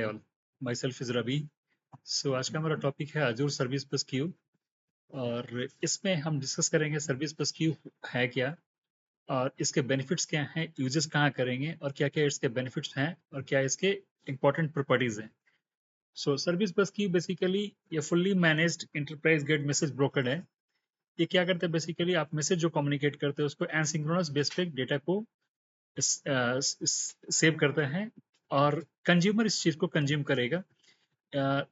All, myself is Ravi. So आज का हमारा टॉपिक है अजूर सर्विस बस क्यू, और इसमें हम डिस्कस करेंगे सर्विस बस क्यू है क्या, और इसके बेनिफिट्स क्या हैं, यूजेस कहाँ करेंगे, और क्या क्या इसके बेनिफिट्स हैं, और क्या इसके इंपॉर्टेंट प्रॉपर्टीज हैं। So service bus Q basically ये fully managed enterprise grade message broker है। ये क्या करते हैं, बेसिकली आप मैसेज जो कम्युनिकेट करते हैं उसको एसिंक्रोनस बेस पे डेटा को सेव करते हैं, और कंज्यूमर इस चीज को कंज्यूम करेगा।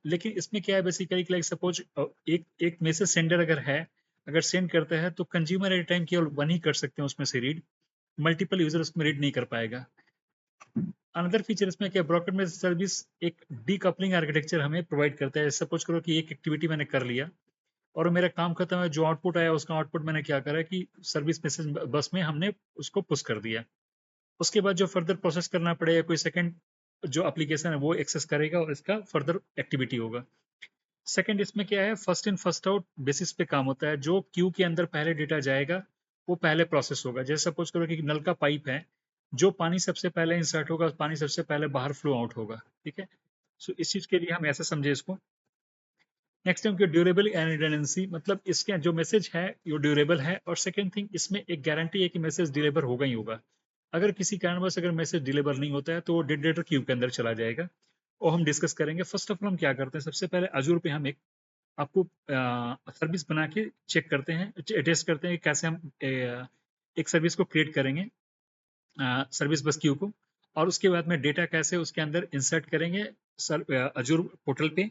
लेकिन इसमें क्या है, बेसिकली लाइक सपोज एक एक मैसेज सेंडर अगर है, अगर सेंड करता है तो कंज्यूमर एट टाइम केवल वन ही कर सकते हैं उसमें से रीड, मल्टीपल यूजर उसमें रीड नहीं कर पाएगा। अनदर फीचर इसमें क्या, ब्रोकर में सर्विस एक डीकपलिंग आर्किटेक्चर हमें प्रोवाइड करता है। सपोज करो कि एक एक्टिविटी मैंने कर लिया और मेरा काम खत्म है, जो आउटपुट आया उसका आउटपुट मैंने क्या करा कि सर्विस मैसेज बस में हमने उसको पुश कर दिया। उसके बाद जो फर्दर प्रोसेस करना पड़ेगा, कोई सेकंड जो एप्लीकेशन है वो एक्सेस करेगा और इसका फर्दर एक्टिविटी होगा। सेकंड इसमें क्या है, first in first out basis पे काम होता है। जो क्यू के अंदर पहले डेटा जाएगा वो पहले प्रोसेस होगा। जैसे सपोज करो कि नल का पाइप है, जो पानी सबसे पहले इंसर्ट होगा पानी सबसे पहले बाहर फ्लो आउट होगा। ठीक है, सो इस चीज के लिए हम ऐसा समझे इसको। नेक्स्ट टाइम की ड्यूरेबल एंड रिडंडेंसी, मतलब इसके जो मैसेज है वो ड्यूरेबल है, और सेकंड थिंग इसमें एक गारंटी है कि मैसेज डिलीवर होगा ही होगा। अगर किसी कारणवश अगर मैसेज डिलीवर नहीं होता है तो वो डेड डेटा क्यू के अंदर चला जाएगा, और हम डिस्कस करेंगे। फर्स्ट ऑफ ऑल हम क्या करते हैं, सबसे पहले अजूर पे हम एक आपको सर्विस बना के चेक करते हैं, टेस्ट करते हैं कि कैसे हम एक सर्विस को क्रिएट करेंगे, सर्विस बस क्यू को, और उसके बाद में डेटा कैसे उसके अंदर इंसर्ट करेंगे सर अजूर पोर्टल पे,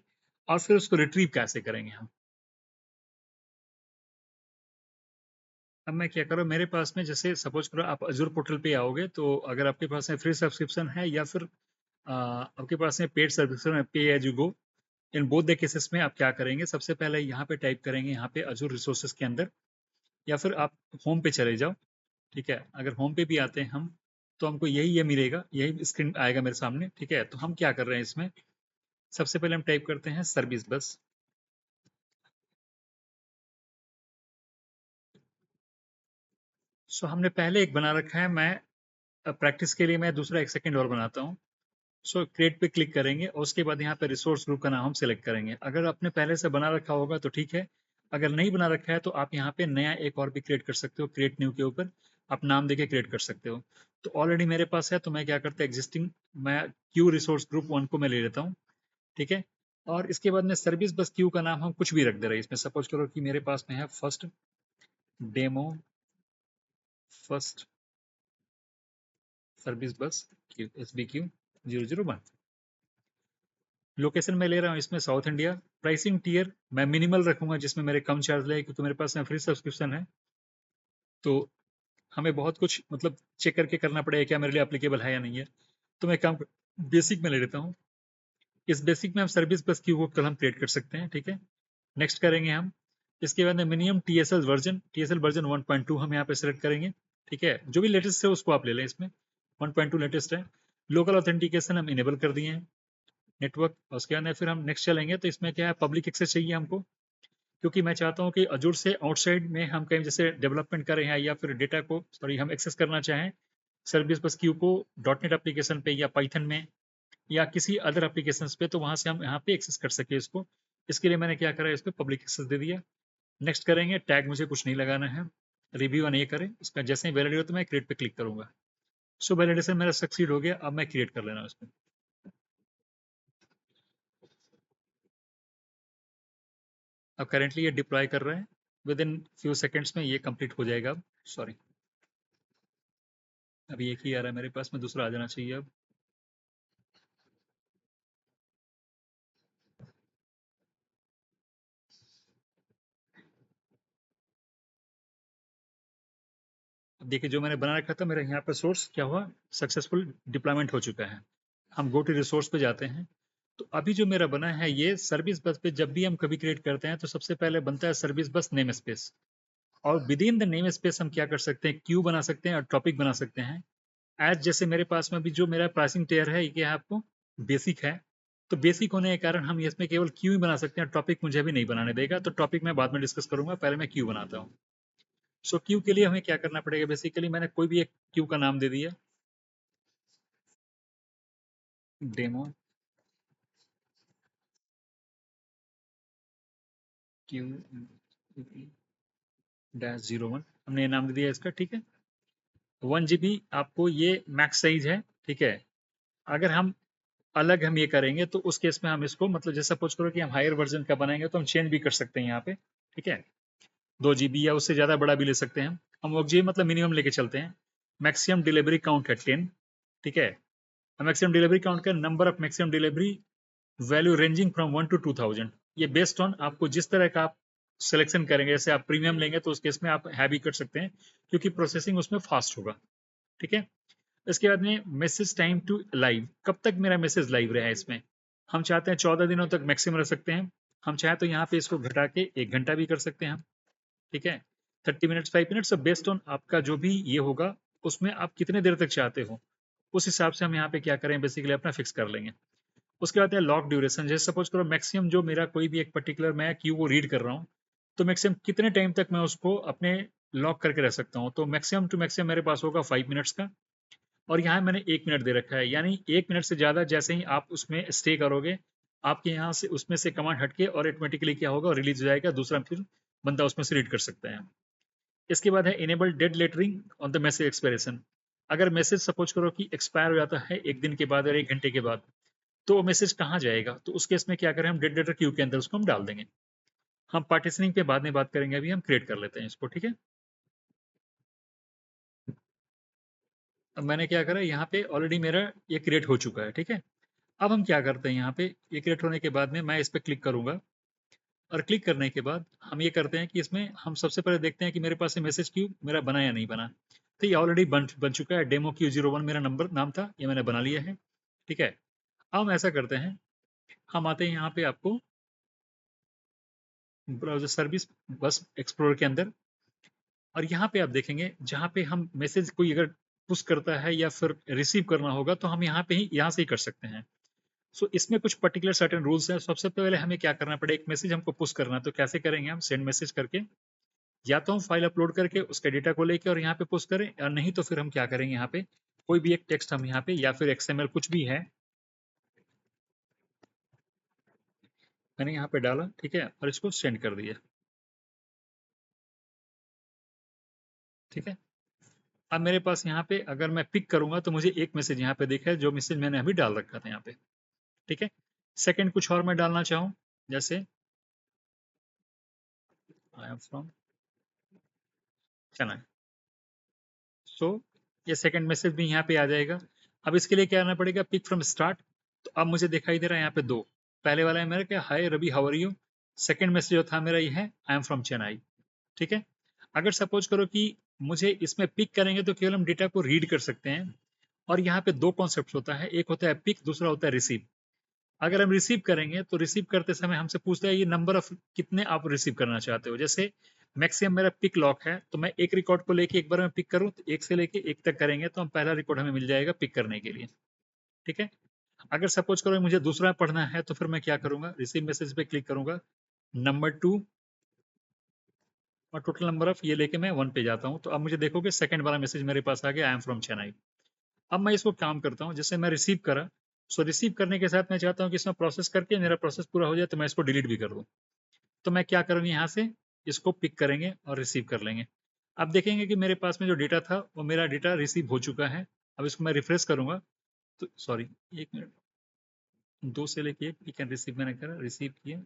और फिर उसको रिट्रीव कैसे करेंगे हम। अब मैं क्या करूँ, मेरे पास में जैसे सपोज करो आप अजूर पोर्टल पे आओगे, तो अगर आपके पास में फ्री सब्सक्रिप्शन है या फिर आपके पास में पेड सब्सक्रिप्शन है, pay as you go, in both the cases में आप क्या करेंगे, सबसे पहले यहाँ पे टाइप करेंगे, यहाँ पे अजूर रिसोर्सेज के अंदर, या फिर आप होम पे चले जाओ। ठीक है, अगर होम पे भी आते हैं हम तो हमको यही ये मिलेगा, यही स्क्रीन आएगा मेरे सामने। ठीक है, तो हम क्या कर रहे हैं इसमें, सबसे पहले हम टाइप करते हैं सर्विस बस। सो हमने पहले एक बना रखा है, मैं प्रैक्टिस के लिए मैं दूसरा एक सेकेंड और बनाता हूँ। सो क्रिएट पे क्लिक करेंगे और उसके बाद यहाँ पे रिसोर्स ग्रुप का नाम हम सेलेक्ट करेंगे। अगर आपने पहले से बना रखा होगा तो ठीक है, अगर नहीं बना रखा है तो आप यहाँ पे नया एक और भी क्रिएट कर सकते हो, क्रिएट न्यू के ऊपर आप नाम देके क्रिएट कर सकते हो। तो ऑलरेडी मेरे पास है, तो मैं क्या करता हूँ, एग्जिस्टिंग मैं क्यू रिसोर्स ग्रुप वन को मैं ले लेता हूँ। ठीक है, और इसके बाद में सर्विस बस क्यू का नाम हम कुछ भी रख दे रहे हैं इसमें। सपोज करो कि मेरे पास में है first demo, first service bus queue, S B Q 001। Location में ले रहा हूँ इसमें साउथ इंडिया। प्राइसिंग टीयर मैं मिनिमल रखूंगा, जिसमें मेरे कम चार्ज लगे, क्योंकि मेरे पास में फ्री सब्सक्रिप्शन है। तो हमें बहुत कुछ मतलब चेक करके करना पड़ेगा क्या मेरे लिए एप्लीकेबल है या नहीं है। तो मैं काम बेसिक में ले लेता हूँ। इस बेसिक में हम सर्विस बस क्यू को कल हम क्रिएट कर सकते हैं। ठीक है, नेक्स्ट करेंगे हम। इसके बाद में मिनिमम टीएसएल वर्जन 1.2 हम यहाँ पे सेलेक्ट करेंगे। ठीक है, जो भी लेटेस्ट है उसको आप ले लें, इसमें 1.2 लेटेस्ट है। लोकल ऑथेंटिकेशन हम इनेबल कर दिए हैं, नेटवर्क। और उसके बाद फिर हम नेक्स्ट चलेंगे, तो इसमें क्या है, पब्लिक एक्सेस चाहिए हमको, क्योंकि मैं चाहता हूँ कि अजूर से आउटसाइड में हम कहीं जैसे डेवलपमेंट करें हैं या फिर डेटा को सॉरी हम एक्सेस करना चाहें service bus Q co dot net application पे या पाइथन में या किसी अदर एप्लीकेशन पे, तो वहां से हम यहाँ पे एक्सेस कर सके इसको। इसके लिए मैंने क्या करा, इसको पब्लिक एक्सेस दे दिया। नेक्स्ट करेंगे, टैग मुझे कुछ नहीं लगाना है, रिव्यू ऑन ये करें। इसका जैसे ही वैलिडेट हो तो मैं क्रिएट पे क्लिक करूंगा। सो वैलिडेशन मेरा सक्सीड हो गया, अब मैं क्रिएट कर लेना उसमें। अब करेंटली ये डिप्लॉय कर रहे हैं, विद इन फ्यू सेकेंड्स में ये कंप्लीट हो जाएगा। अब सॉरी, अभी एक ही आ रहा है मेरे पास में, दूसरा आ जाना चाहिए अब। अब देखिए, जो मैंने बना रखा था मेरा यहाँ पे सोर्स क्या हुआ, सक्सेसफुल डिप्लॉयमेंट हो चुका है। हम गो टू रिसोर्स पे जाते हैं। तो अभी जो मेरा बना है ये सर्विस बस पे, जब भी हम कभी क्रिएट करते हैं तो सबसे पहले बनता है सर्विस बस नेम स्पेस, और with in the name space हम क्या कर सकते हैं, क्यू बना सकते हैं और टॉपिक बना सकते हैं। एज जैसे मेरे पास में भी जो मेरा प्राइसिंग टेयर है ये आपको बेसिक है, तो बेसिक होने के कारण हम इसमें केवल क्यू ही बना सकते हैं, टॉपिक मुझे अभी नहीं बनाने देगा। तो टॉपिक मैं बाद में डिस्कस करूंगा, पहले मैं क्यू बनाता हूँ। सो क्यू के लिए हमें क्या करना पड़ेगा, बेसिकली मैंने कोई भी एक क्यू का नाम दे दिया, डेमो क्यू डैश 01 हमने ये नाम दे दिया इसका, ठीक है। 1 GB आपको ये मैक्स साइज है, ठीक है। अगर हम ये करेंगे तो उस केस में हम इसको मतलब जैसे सपोज करो कि हम हायर वर्जन का बनाएंगे तो हम चेंज भी कर सकते हैं यहाँ पे, ठीक है। 2 GB या उससे ज़्यादा बड़ा भी ले सकते हैं हम 1 GB मतलब मिनिमम लेके चलते हैं। मैक्सिमम डिलीवरी काउंट है 10, ठीक है। मैक्सिमम डिलीवरी काउंट का number of maximum delivery value ranging from 1 to 2000। ये बेस्ड ऑन आपको जिस तरह का आप सिलेक्शन करेंगे, जैसे आप प्रीमियम लेंगे तो उस केस में आप हैवी कर सकते हैं क्योंकि प्रोसेसिंग उसमें फास्ट होगा, ठीक है। इसके बाद में मैसेज टाइम टू लाइव, कब तक मेरा मैसेज लाइव रहा है इसमें। हम चाहते हैं 14 दिनों तक मैक्सिमम रख सकते हैं। हम चाहें तो यहाँ पे इसको घटा के 1 घंटा भी कर सकते हैं हम, ठीक है। 30 मिनट्स 5 मिनट्स बेस्ड ऑन आपका जो भी ये होगा उसमें आप कितने देर तक चाहते हो उस हिसाब से हम यहाँ पे क्या करें बेसिकली अपना फिक्स कर लेंगे। उसके बाद है लॉक ड्यूरेशन, जैसे सपोज करो मैक्सिमम जो मेरा कोई भी एक पर्टिकुलर मैं क्यू को रीड कर रहा हूँ तो मैक्सिमम कितने टाइम तक मैं उसको अपने लॉक करके रख सकता हूँ, तो मैक्सिमम टू मैक्सिमम मेरे पास होगा 5 मिनट्स का। और यहाँ मैंने 1 मिनट दे रखा है, यानी 1 मिनट से ज़्यादा जैसे ही आप उसमें स्टे करोगे आपके यहाँ से उसमें से कमांड हटके और ऑटोमेटिकली क्या होगा रिलीज हो जाएगा, दूसरा फिर बंदा उसमें से रीड कर सकता है। इसके बाद है enable dead lettering on the message expiration. अगर मैसेज सपोज करो कि एक्सपायर हो जाता है 1 दिन के बाद और 1 घंटे के बाद तो वो मैसेज कहाँ जाएगा, तो उस केस में क्या करें हम डेड लेटर क्यू के अंदर उसको हम डाल देंगे। हम पार्टीशनिंग पे बाद में बात करेंगे, अभी हम क्रिएट कर लेते हैं इसको, ठीक है। अब मैंने क्या करा यहाँ पे ऑलरेडी मेरा ये क्रिएट हो चुका है, ठीक है। अब हम क्या करते हैं यहाँ पे ये क्रिएट होने के बाद में मैं इस पर क्लिक करूंगा और क्लिक करने के बाद हम ये करते हैं कि इसमें हम सबसे पहले देखते हैं कि मेरे पास मैसेज क्यू मेरा बना या नहीं बना। तो ये ऑलरेडी बन चुका है, डेमो Q01 मेरा नंबर नाम था, ये मैंने बना लिया है, ठीक है। अब हम ऐसा करते हैं, हम आते हैं यहाँ पे आपको ब्राउजर सर्विस बस एक्सप्लोरर के अंदर, और यहाँ पे आप देखेंगे जहाँ पे हम मैसेज कोई अगर पुश करता है या फिर रिसीव करना होगा तो हम यहाँ से ही कर सकते हैं। सो इसमें कुछ पर्टिकुलर सर्टेन रूल्स हैं। सबसे पहले हमें क्या करना पड़ेगा, एक मैसेज हमको पुश करना है तो कैसे करेंगे हम सेंड मैसेज करके, या तो हम फाइल अपलोड करके उसके डेटा को लेके और यहाँ पे पुश करें, या नहीं तो फिर हम क्या करेंगे यहाँ पे कोई भी एक टेक्स्ट हम यहाँ पे या फिर XML कुछ भी है मैंने यहाँ पे डाला, ठीक है, और इसको सेंड कर दिया, ठीक है। अब मेरे पास यहाँ पे अगर मैं पिक करूंगा तो मुझे एक मैसेज यहाँ पे दिखा है जो मैसेज मैंने अभी डाल रखा था यहाँ पे, ठीक है। सेकंड कुछ और मैं डालना चाहूँ, जैसे आई एम फ्रॉम चेन्नई, सो ये सेकंड मैसेज भी यहाँ पे आ जाएगा। अब इसके लिए क्या करना पड़ेगा, पिक फ्रॉम स्टार्ट। तो अब मुझे दिखाई दे रहा है यहाँ पे दो, पहले वाला है मेरा क्या hi Ravi how are you, second message जो था मेरा ये है आई एम फ्रॉम चेन्नई, ठीक है। अगर सपोज करो कि मुझे इसमें पिक करेंगे तो केवल हम डेटा को रीड कर सकते हैं, और यहाँ पे दो कॉन्सेप्ट होता है, एक होता है पिक, दूसरा होता है रिसीव। अगर हम रिसीव करेंगे तो रिसीव करते समय हमसे पूछता है ये नंबर ऑफ कितने आप रिसीव करना चाहते हो। जैसे मैक्सिमम मेरा पिक लॉक है तो मैं एक रिकॉर्ड को लेके एक बार में पिक करूं तो एक से लेके एक तक करेंगे तो हम पहला रिकॉर्ड हमें मिल जाएगा पिक करने के लिए, ठीक है। अगर सपोज करो मुझे दूसरा पढ़ना है तो फिर मैं क्या करूंगा, रिसीव मैसेज पे क्लिक करूंगा, नंबर 2 और टोटल नंबर ऑफ ये लेके मैं 1 पे जाता हूँ। तो अब मुझे देखोगे सेकंड वाला मैसेज मेरे पास आ गया आई एम फ्रॉम चेन्नई। अब मैं इसको काम करता हूँ, जैसे मैं रिसीव करा, सो रिसीव करने के साथ मैं चाहता हूँ कि इसमें प्रोसेस करके मेरा प्रोसेस पूरा हो जाए तो मैं इसको डिलीट भी कर दूँ। तो मैं क्या करूँगी यहाँ से इसको पिक करेंगे और रिसीव कर लेंगे। अब देखेंगे कि मेरे पास में जो डेटा था वो मेरा डेटा रिसीव हो चुका है। अब इसको मैं रिफ्रेश करूंगा तो सॉरी 1 मिनट, 2 से लेके 1 पिक एंड रिसीव मैंने करा, रिसीव किया,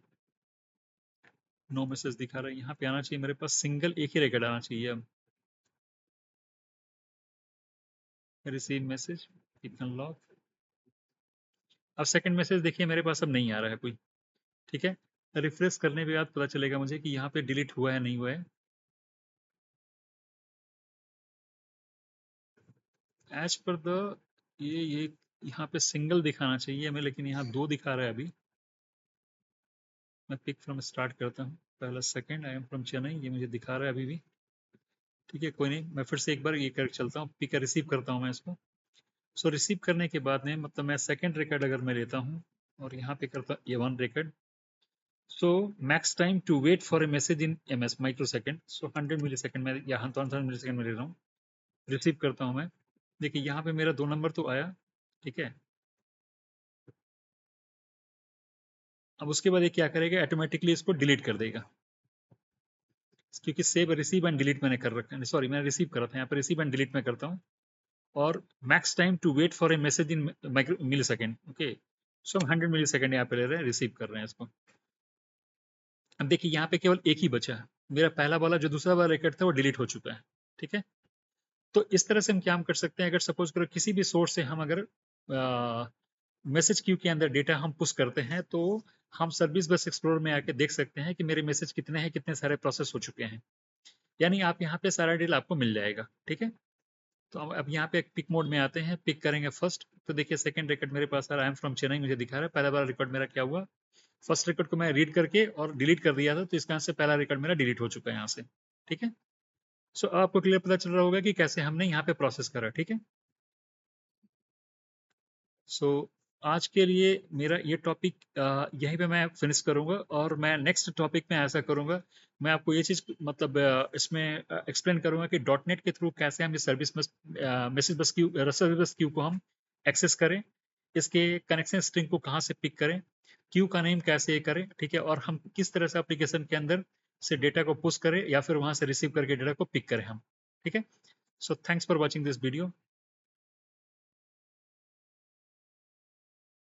नो मैसेज दिखा रहा है, यहाँ पे आना चाहिए मेरे पास सिंगल एक ही रिकॉर्ड आना चाहिए। अब रिसीव मैसेज पिक अनलॉक, अब सेकंड मैसेज देखिए मेरे पास अब नहीं आ रहा है कोई, ठीक है। रिफ्रेश करने के बाद पता चलेगा मुझे कि यहाँ पे डिलीट हुआ है नहीं हुआ है। एज पर द ये यहाँ पे सिंगल दिखाना चाहिए हमें, लेकिन यहाँ दो दिखा रहा है अभी। मैं पिक फ्रॉम स्टार्ट करता हूँ, पहला second I am from Chennai ये मुझे दिखा रहा है अभी भी, ठीक है। कोई नहीं, मैं फिर से एक बार ये कर चलता हूँ, पिक रिसीव करता हूँ मैं इसको। सो रिसीव करने के बाद में मतलब मैं सेकंड रिकॉर्ड अगर मैं लेता हूँ और यहाँ पे करता हूँ ये 1 record, so max time to wait for a message in MS micro second, so 100 milli second में यहाँ तो 100 मिली सेकेंड में ले रहा हूँ। रिसीव करता हूँ मैं, देखिए यहाँ पे मेरा 2 नंबर तो आया, ठीक है। अब उसके बाद ये क्या करेगा ऑटोमेटिकली इसको डिलीट कर देगा, क्योंकि सेव रिसीव एंड डिलीट मैंने कर रखा है, सॉरी मैंने रिसीव करा था, यहाँ पे रिसीव एंड डिलीट में करता हूँ। और max time to wait for a message in millisecond. Okay, so हम 100 मिली सेकेंड यहाँ पे ले रहे हैं, रिसीव कर रहे हैं इसको। अब देखिए यहाँ पे केवल एक ही बचा है, मेरा पहला वाला जो दूसरा वाला रिकॉर्ड था वो डिलीट हो चुका है। ठीक है, तो इस तरह से हम क्या कर सकते हैं, अगर सपोज करो किसी भी सोर्स से हम अगर मैसेज क्यू के अंदर डेटा हम पुश करते हैं, तो हम सर्विस बस एक्सप्लोर में आके देख सकते हैं कि मेरे मैसेज कितने हैं, कितने सारे प्रोसेस हो चुके हैं। यानी आप यहाँ पे सारा डिटेल आपको मिल जाएगा। ठीक है, तो अब यहाँ पे पिक मोड में आते हैं, पिक करेंगे फर्स्ट। तो देखिए सेकंड रिकॉर्ड मेरे पास आ रहा है, आई एम फ्रॉम चेन्नई मुझे दिखा रहा है। पहला वाला रिकॉर्ड मेरा क्या हुआ, फर्स्ट रिकॉर्ड को मैं रीड करके और डिलीट कर दिया था, तो इसका से पहला रिकॉर्ड मेरा डिलीट हो चुका है यहाँ से। ठीक है, सो आपको क्लियर पता चल रहा होगा कि कैसे हमने यहाँ पे प्रोसेस करा। ठीक है, सो आज के लिए मेरा ये टॉपिक यहीं पे मैं फिनिश करूंगा, और मैं नेक्स्ट टॉपिक में ऐसा करूंगा, मैं आपको ये चीज मतलब इसमें एक्सप्लेन करूंगा कि डॉट नेट के थ्रू कैसे हम इस सर्विस बस message bus queue service bus Q को हम एक्सेस करें, इसके कनेक्शन स्ट्रिंग को कहाँ से पिक करें, क्यू का नेम कैसे करें। ठीक है, और हम किस तरह से एप्लीकेशन के अंदर से डेटा को पुश करें या फिर वहां से रिसीव करके डेटा को पिक करें हम। ठीक है, so thanks for watching this video.